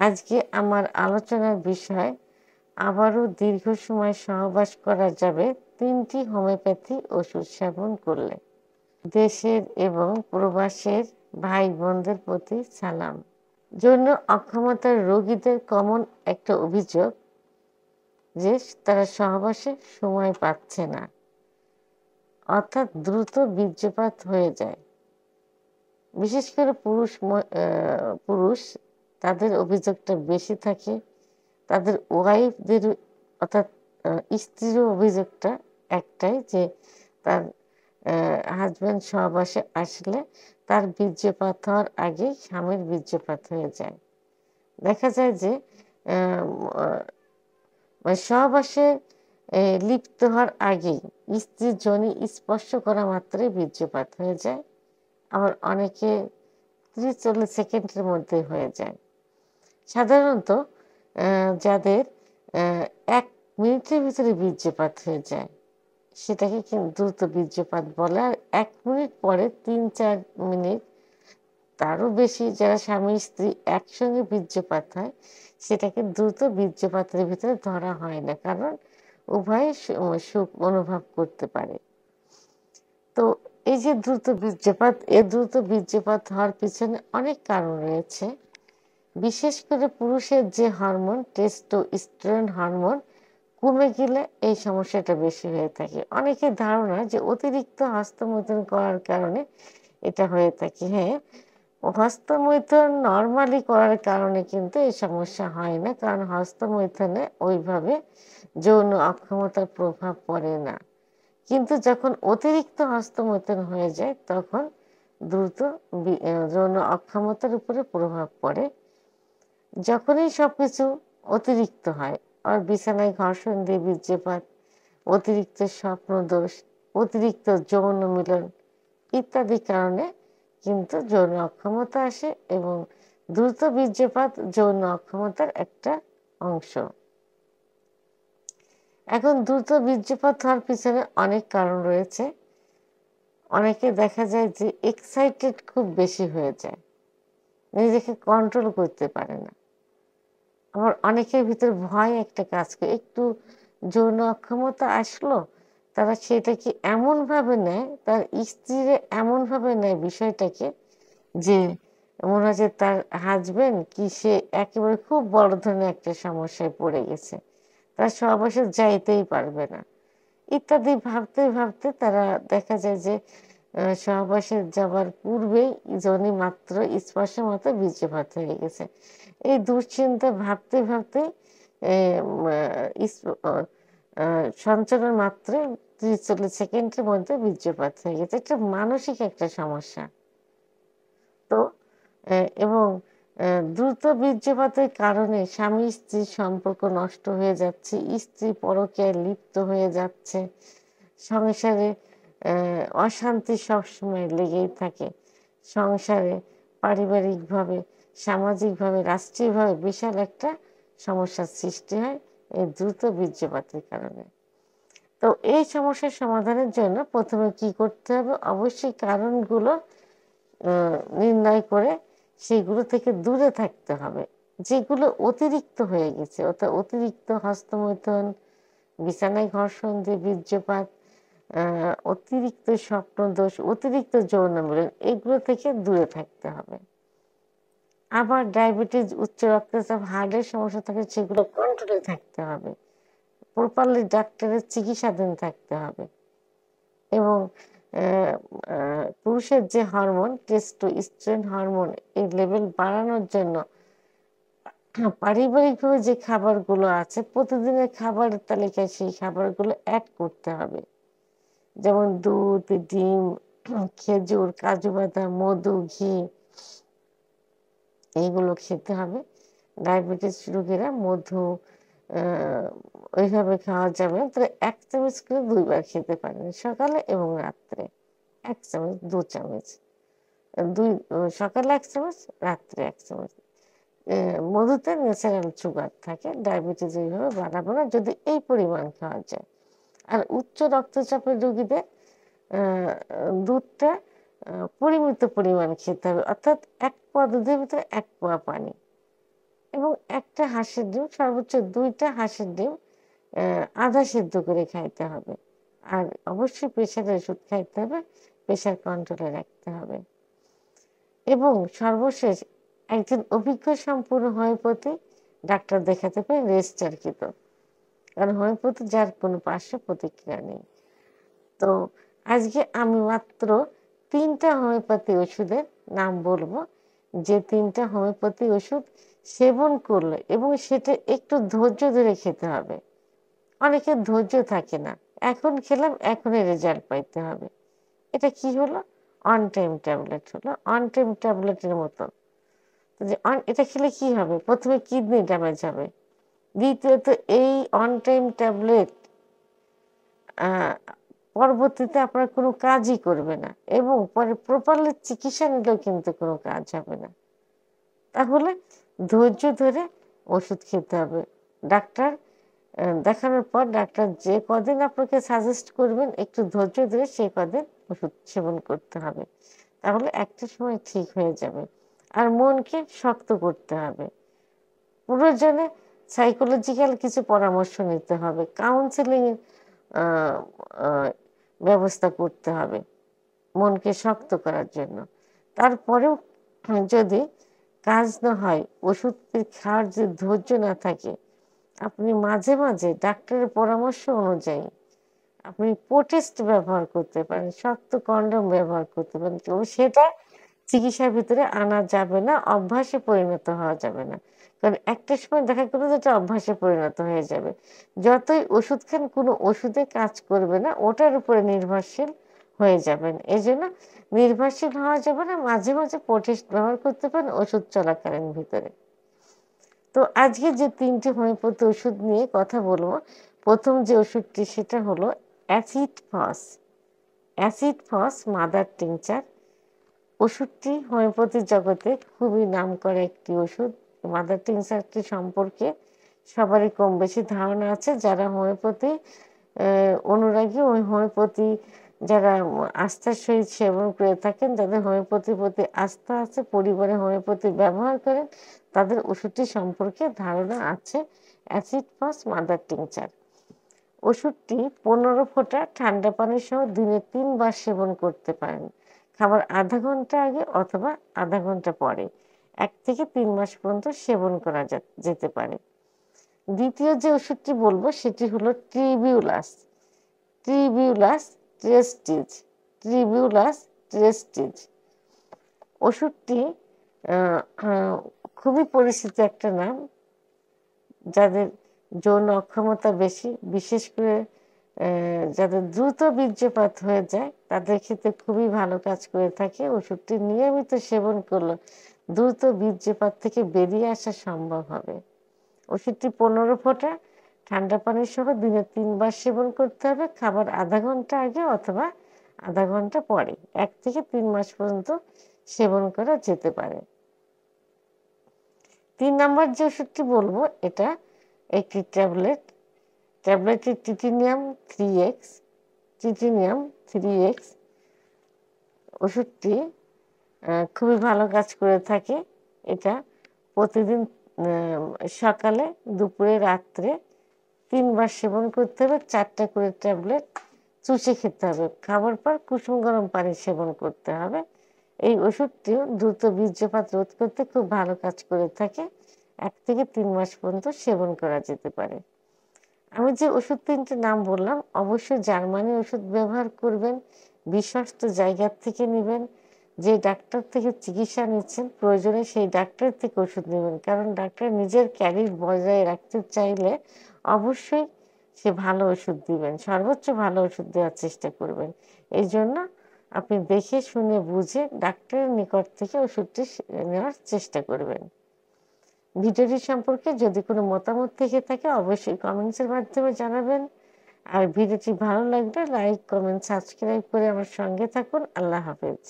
আজকে আমার আলোচনার বিষয় আবারও দীর্ঘ সময় সহবাস করা যাবে ৩টি হোমিওপ্যাথি ওষুধ সেবন করলে। দেশের এবং প্রবাসের ভাই বোনদের প্রতি সালাম। যৌন অক্ষমতার রোগীদের কমন একটা অভিযোগ যে তারা সহবাসে সময় পাচ্ছে না, অর্থাৎ দ্রুত বীর্যপাত হয়ে যায়। বিশেষ করে পুরুষ তাদের অভিযোগটা বেশি থাকে। তাদের ওয়াইফদের অর্থাৎ স্ত্রীর অভিযোগটা একটাই যে তার হাজব্যান্ড সহবাসে আসলে তার বীর্যপাত হওয়ার আগেই স্বামীর বীর্যপাত হয়ে যায়। দেখা যায় যে সহবাসে লিপ্ত হওয়ার আগেই স্ত্রীর যোনি স্পর্শ করা মাত্রই বীর্যপাত হয়ে যায়। আবার অনেকে 30-40 সেকেন্ডের মধ্যে হয়ে যায়। সাধারণত যাদের 1 মিনিটের ভিতরে বীর্যপাত হয়ে যায় সেটাকে কিন্তু দ্রুত বীর্যপাত বলে। আর 1 মিনিট পরে 3-4 মিনিট তারও বেশি যারা স্বামী স্ত্রী একসঙ্গে বীর্যপাত হয় সেটাকে দ্রুত বীর্যপাতের ভিতরে ধরা হয় না, কারণ উভয়ে সুখ অনুভব করতে পারে। তো এই যে দ্রুত বীর্যপাত হওয়ার পিছনে অনেক কারণ রয়েছে। বিশেষ করে পুরুষের যে হরমোন টেস্টোস্টেরন হরমোন কমে গেলে এই সমস্যাটা বেশি হয়ে থাকে। অনেকের ধারণা যে অতিরিক্ত হস্তমৈথুন করার কারণে এটা হয়ে থাকে। হ্যাঁ, হস্তমৈথুন নর্মালি করার কারণে কিন্তু এই সমস্যা হয় না, কারণ হস্তমৈথুনে ওইভাবে যৌন অক্ষমতার প্রভাব পড়ে না। কিন্তু যখন অতিরিক্ত হস্তমৈথুন হয়ে যায় তখন দ্রুত যৌন অক্ষমতার উপরে প্রভাব পড়ে। যখনই সবকিছু অতিরিক্ত হয়, আর বিছানায় ঘর্ষণ দিয়ে বীর্যপাত, অতিরিক্ত স্বপ্নদোষ, অতিরিক্ত যৌন মিলন ইত্যাদি কারণে কিন্তু যৌন অক্ষমতা আসে এবং দ্রুত বীর্যপাত যৌন অক্ষমতার একটা অংশ। এখন দ্রুত বীর্যপাত হওয়ার পিছনে অনেক কারণ রয়েছে। অনেকে দেখা যায় যে এক্সাইটেড খুব বেশি হয়ে যায়, নিজেকে কন্ট্রোল করতে পারে না। আবার অনেকের ভিতর ভয় একটা কাজ করে, একটু যৌন অক্ষমতা আসলো তারা সেটাকে এমনভাবে নেয়, তার স্ত্রীরা এমনভাবে নেয় বিষয়টাকে যে মনে হয় যে তার হাজবেন্ড কি সে একেবারে খুব বড় ধরনের একটা সমস্যায় পড়ে গেছে, তার সহবাসে যাইতেই পারবে না ইত্যাদি ভাবতে ভাবতে তারা দেখা যায় যে সহবাসে যাবার পূর্বেই যোনি মাত্র স্পর্শ মাত্র বীর্যপাত হয়ে গেছে। এই দুশ্চিন্তা ভাবতে ভাবতে সঞ্চালন মাত্র 30-40 সেকেন্ডের মধ্যে বীর্যপাত হয়ে গেছে। এটা মানসিক একটা সমস্যা। তো এবং দ্রুত বীর্যপাতের কারণে স্বামী স্ত্রীর সম্পর্ক নষ্ট হয়ে যাচ্ছে, স্ত্রী পরকীয়ায় লিপ্ত হয়ে যাচ্ছে, সংসারে অশান্তি সবসময় লেগেই থাকে। সংসারে পারিবারিকভাবে, সামাজিকভাবে, রাষ্ট্রীয়ভাবে বিশাল একটা সমস্যার সৃষ্টি হয় এই দ্রুত বীর্যপাতের কারণে। তো এই সমস্যার সমাধানের জন্য প্রথমে কি করতে হবে, অবশ্যই কারণগুলো নির্ণয় করে সেগুলো থেকে দূরে থাকতে হবে। যেগুলো অতিরিক্ত হয়ে গেছে, অর্থাৎ অতিরিক্ত হস্তমৈথুন, বিছানায় ঘর্ষণ দিয়ে বীর্যপাত, অতিরিক্ত স্বপ্নদোষ, অতিরিক্ত যৌন মিলন, এগুলো থেকে দূরে থাকতে হবে। আবার ডায়াবেটিস, উচ্চ রক্তচাপ, হার্টের সমস্যা থাকে সেগুলো কন্ট্রোলে থাকতে হবে। প্রপারলি ডাক্তারের চিকিৎসাধীন থাকতে হবে। এবং পুরুষের যে হরমোন টেস্টোস্টেরন হরমোন, এই লেভেল বাড়ানোর জন্য পারিবারিকভাবে যে খাবারগুলো আছে প্রতিদিনের খাবারের তালিকায় সেই খাবারগুলো অ্যাড করতে হবে। যেমন দুধ, ডিম, খেজুর, কাজু বাদাম, মধু, ঘি, এইগুলো খেতে হবে। ডায়াবেটিস রোগীরা মধু ওইভাবে খাওয়া যাবে না, তবে 1 চামচ করে 2 বার খেতে পারেন, সকালে এবং রাত্রে 1 চামচ, 2 চামচ, সকালে 1 চামচ, রাত্রে 1 চামচ। মধুতে ন্যাচারাল সুগার থাকে, ডায়াবেটিস ওইভাবে বাড়াবো না যদি এই পরিমাণ খাওয়া যায়। আর উচ্চ রক্তচাপের রোগীদের দুধটা পরিমিত পরিমাণ খেতে হবে, অর্থাৎ 1 পোয়া দুধের ভিতরে 1 পোয়া পানি, এবং একটা হাঁসের ডিম, সর্বোচ্চ ২টা হাঁসের ডিম আধা সেদ্ধ করে খাইতে হবে। আর অবশ্যই প্রেশারের ওষুধ খাইতে হবে, প্রেশার কন্ট্রোলে রাখতে হবে। এবং সর্বশেষ একজন অভিজ্ঞ সম্পূর্ণ হোমিওপ্যাথি ডাক্তার দেখাতে পারে রেজিস্টারকৃত, কারণ হোমিওপ্যাথি যার কোনো পার্শ্ব প্রতিক্রিয়া নেই। তো আজকে আমি মাত্র ৩টা হোমিওপ্যাথি ওষুধের নাম বলবো, যে ৩টা হোমিওপ্যাথি ওষুধ সেবন করলে, এবং সেটা একটু ধৈর্য ধরে খেতে হবে। অনেকের ধৈর্য থাকে না, এখন খেলাম এখনই রেজাল্ট পাইতে হবে। এটা কি হলো? অন টাইম ট্যাবলেট হলো, অন টাইম ট্যাবলেটের মতন। যে এটা খেলে কি হবে? প্রথমে কিডনি ড্যামেজ হবে, দ্বিতীয়ত এই অন টাইম ট্যাবলেট পরবর্তীতে আপনার কোনো কাজই করবে না, এবং পরে প্রপারলি চিকিৎসা নিলেও কিন্তু কোনো কাজ হবে না। তাহলে ধৈর্য ধরে ওষুধ খেতে হবে। ডাক্তার দেখানোর পর ডাক্তার যে কদিন আপনাকে সাজেস্ট করবেন, একটু ধৈর্য ধরে সেই কদিন ওষুধ সেবন করতে হবে। তাহলে একটা সময় ঠিক হয়ে যাবে। আর মনকে শক্ত করতে হবে। প্রয়োজনে সাইকোলজিক্যাল কিছু পরামর্শ নিতে হবে, কাউন্সেলিং ব্যবস্থা করতে হবে মনকে শক্ত করার জন্য। তারপরেও যদি কাজ না হয়, ওষুধ খাওয়ার যে ধৈর্য না থাকে, আপনি মাঝে মাঝে ডাক্তারের পরামর্শ অনুযায়ী আপনি প্রোটেস্ট ব্যবহার করতে পারেন, শক্ত কন্ডম ব্যবহার করতে পারেন। তবে সেটা চিকিৎসার ভিতরে আনা যাবে না, অভ্যাসে পরিণত হওয়া যাবে না। কারণ একটা সময় দেখা গেল যে এটা অভ্যাসে পরিণত হয়ে যাবে। যতই ওষুধ খান, কোনো ওষুধে কাজ করবে না, ওটার উপরে নির্ভরশীল হয়ে যাবেন। এই জন্য নির্ভরশীল হওয়া যাবে না, মাঝে মাঝে প্রোটেস্ট ব্যবহার করতে পারেন ওষুধ চলাকালীন ভিতরে। তো আজকে যে 3টি হোমিওপ্যাথি ওষুধ নিয়ে কথা বলবো, প্রথম যে ওষুধটি সেটা হলো অ্যাসিড ফস মাদার টিংচার। ওষুধটি হোমিওপ্যাথি জগতে খুবই নামকরা একটি ওষুধ। মাদার টিংচারটি সম্পর্কে সবারই কম বেশি ধারণা আছে। যারা হোমিওপ্যাথি অনুরাগী, ওই হোমিওপ্যাথি যারা আস্থার সহিত সেবন করে থাকেন, যাদের হোমিওপ্যাথির প্রতি আস্থা আছে, পরিবারে হোমিওপ্যাথি ব্যবহার করেন, তাদের ওষুধটি সম্পর্কে ধারণা আছে। অ্যাসিড ফস মাদার টিংচার ওষুধটি 15 ফোঁটা ঠান্ডা পানি সহ দিনে 3 বার সেবন করতে পারেন, খাবার আধা ঘন্টা আগে অথবা আধা ঘন্টা পরে। 1 থেকে 3 মাস পর্যন্ত সেবন করা যেতে পারে। দ্বিতীয় যে ওষুধটি বলবো সেটি হলো ট্রিবিউলাস ওষুধটি খুবই পরিচিত একটা নাম। যাদের যৌন অক্ষমতা বেশি, বিশেষ করে যাদের দ্রুত বীর্যপাত হয়ে যায়, তাদের ক্ষেত্রে খুবই ভালো কাজ করে থাকে। ওষুধটি নিয়মিত সেবন করলে দ্রুত বীর্যপাত থেকে বেরিয়ে আসা সম্ভব হবে। ওষুধটি 15 ফোঁটা ঠান্ডা পানি সহ দিনে 3 বার সেবন করতে হবে, খাবার আধা ঘন্টা আগে অথবা আধা ঘন্টা পরে। 1 থেকে 3 মাস পর্যন্ত সেবন করা যেতে পারে। 3 নম্বর যে ওষুধটি বলবো, এটা একটি ট্যাবলেটটি টিটিনিয়াম 3x। ওষুধটি খুবই ভালো কাজ করে থাকে। এটা প্রতিদিন সকালে, দুপুরে, রাত্রে 3 বার সেবন করতে হবে। 4টা করে ট্যাবলেট চুষে খেতে হবে। খাবার পর কুসুম গরম পানি সেবন করতে হবে। এই ওষুধটিও দ্রুত বীর্যপাত রোধ করতে খুব ভালো কাজ করে থাকে। 1 থেকে 3 মাস পর্যন্ত সেবন করা যেতে পারে। আমি যে ওষুধ 3টে নাম বললাম, অবশ্যই জার্মানি ওষুধ ব্যবহার করবেন, বিশ্বস্ত জায়গার থেকে নেবেন। যে ডাক্তার থেকে চিকিৎসা নিচ্ছেন, প্রয়োজনে সেই ডাক্তার থেকে ওষুধ নেবেন। কারণ ডাক্তার নিজের ক্যারিয়ার বজায় রাখতে চাইলে অবশ্যই সে ভালো ওষুধ দিবেন, সর্বোচ্চ ভালো ওষুধ দেওয়ার চেষ্টা করবেন। এই জন্য আপনি দেখে শুনে বুঝে ডাক্তারের নিকট থেকে ওষুধটি নেওয়ার চেষ্টা করবেন। ভিডিওটি সম্পর্কে যদি কোনো মতামত থেকে থাকে, অবশ্যই কমেন্টসের মাধ্যমে জানাবেন। আর ভিডিওটি ভালো লাগলে লাইক, কমেন্ট, সাবস্ক্রাইব করে আমার সঙ্গে থাকুন। আল্লাহ হাফেজ।